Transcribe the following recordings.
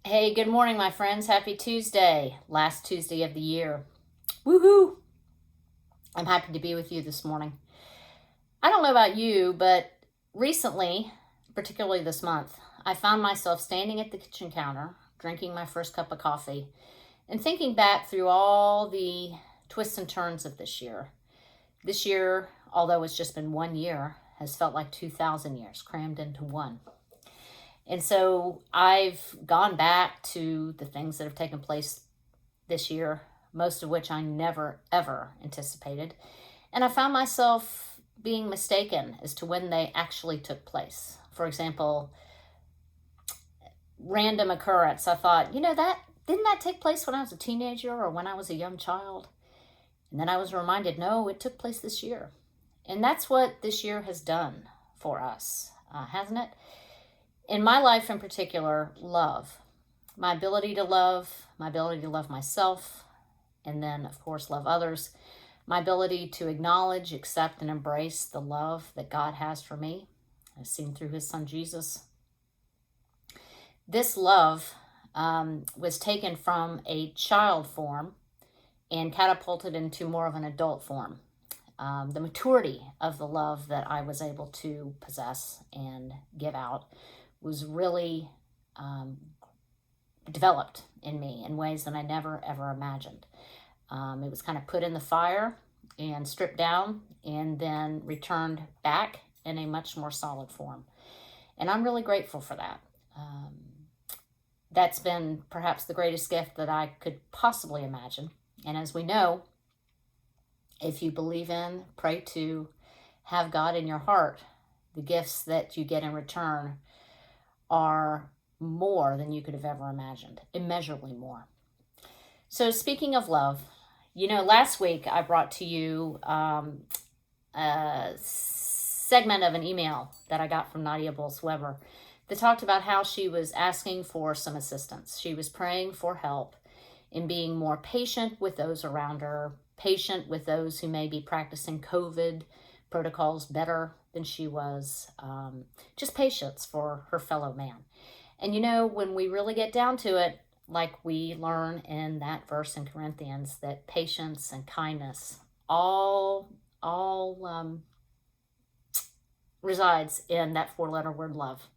Hey, good morning, my friends. Happy Tuesday, last Tuesday of the year. Woohoo! I'm happy to be with you this morning. I don't know about you, but recently, particularly this month, I found myself standing at the kitchen counter, drinking my first cup of coffee, and thinking back through all the twists and turns of this year. This year, although it's just been 1 year, has felt like 2,000 years crammed into one. And so I've gone back to the things that have taken place this year, most of which I never, ever anticipated. And I found myself being mistaken as to when they actually took place. For example, random occurrence. I thought, that didn't that take place when I was a teenager or when I was a young child? And then I was reminded, no, it took place this year. And that's what this year has done for us, hasn't it? In my life in particular, love. My ability to love myself, and then, of course, love others. My ability to acknowledge, accept, and embrace the love that God has for me, as seen through his son Jesus. This love was taken from a child form and catapulted into more of an adult form. The maturity of the love that I was able to possess and give out was really developed in me in ways that I never ever imagined. It was kind of put in the fire and stripped down and then returned back in a much more solid form. And I'm really grateful for that. That's been perhaps the greatest gift that I could possibly imagine. And as we know, if you believe in, pray to, have God in your heart, the gifts that you get in return are more than you could have ever imagined, immeasurably more. So speaking of love, last week I brought to you a segment of an email that I got from Nadia Bolz-Weber that talked about how she was asking for some assistance. She was praying for help in being more patient with those around her, patient with those who may be practicing COVID protocols better than she was, just patience for her fellow man. And when we really get down to it, like we learn in that verse in Corinthians, that patience and kindness all resides in that 4-letter word love.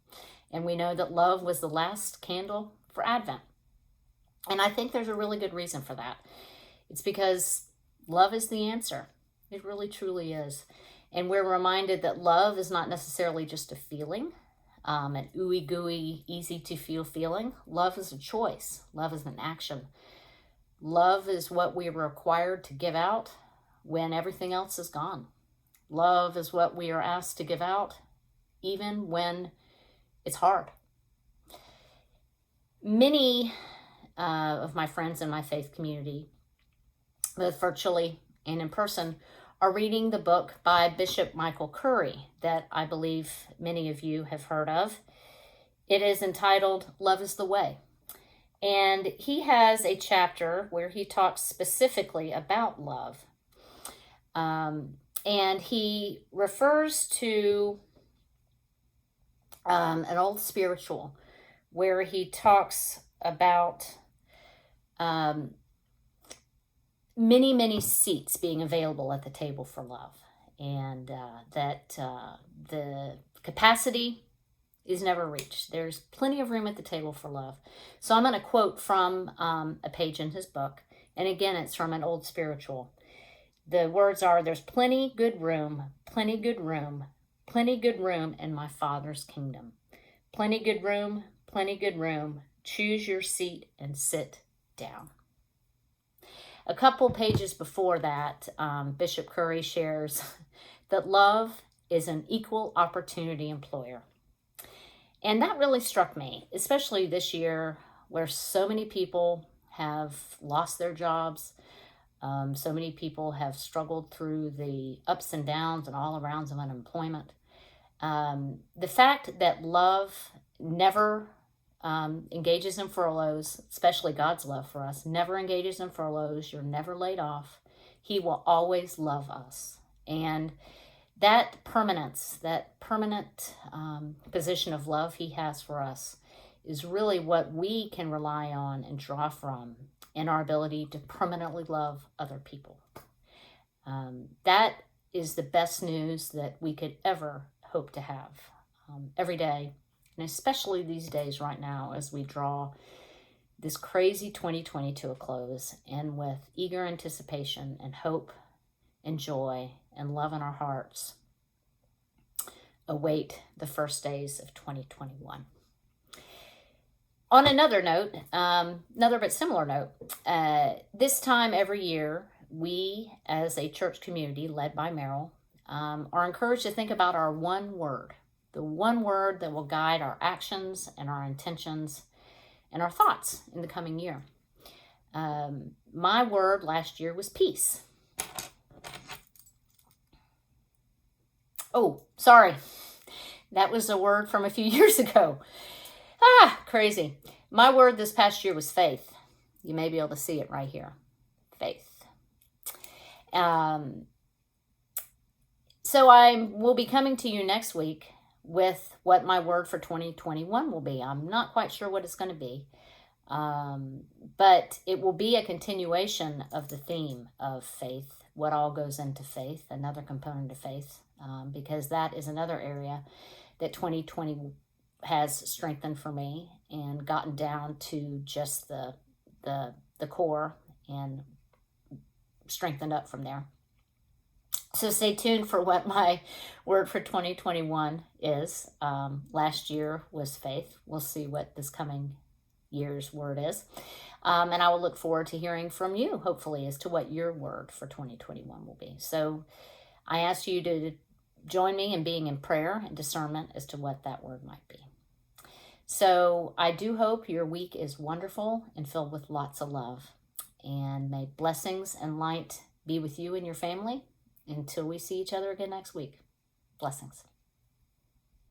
And we know that love was the last candle for Advent. And I think there's a really good reason for that. It's because love is the answer. It really, truly is. And we're reminded that love is not necessarily just a feeling, an ooey gooey, easy to feel feeling. Love is a choice. Love is an action. Love is what we are required to give out when everything else is gone. Love is what we are asked to give out even when it's hard. Many of my friends in my faith community, both virtually and in person, are reading the book by Bishop Michael Curry that I believe many of you have heard of. It is entitled Love is the Way. And he has a chapter where he talks specifically about love. And he refers to an old spiritual where he talks about many, many seats being available at the table for love, and that the capacity is never reached. There's plenty of room at the table for love. So I'm going to quote from a page in his book, and again, it's from an old spiritual. The words are, "There's plenty good room, plenty good room, plenty good room in my Father's kingdom. Plenty good room, plenty good room. Choose your seat and sit down." A couple pages before that, Bishop Curry shares that love is an equal opportunity employer. And that really struck me, especially this year where so many people have lost their jobs. So many people have struggled through the ups and downs and all arounds of unemployment. The fact that love never engages in furloughs, especially God's love for us, never engages in furloughs. You're never laid off. He will always love us. And that permanence, that permanent position of love he has for us is really what we can rely on and draw from in our ability to permanently love other people. That is the best news that we could ever hope to have every day, and especially these days right now as we draw this crazy 2020 to a close, and with eager anticipation and hope and joy and love in our hearts, await the first days of 2021. On another note, another but similar note, this time every year, we as a church community led by Merrill are encouraged to think about our one word, the one word that will guide our actions and our intentions and our thoughts in the coming year. My word last year was peace. Oh, sorry. That was a word from a few years ago. Crazy. My word this past year was faith. You may be able to see it right here. Faith. So I will be coming to you next week with what my word for 2021 will be. I'm not quite sure what it's going to be, but it will be a continuation of the theme of faith, what all goes into faith, another component of faith, because that is another area that 2020 has strengthened for me and gotten down to just the core and strengthened up from there. So stay tuned for what my word for 2021 is. Last year was faith. We'll see what this coming year's word is. And I will look forward to hearing from you, hopefully, as to what your word for 2021 will be. So I ask you to join me in being in prayer and discernment as to what that word might be. So I do hope your week is wonderful and filled with lots of love. And may blessings and light be with you and your family until we see each other again next week. Blessings.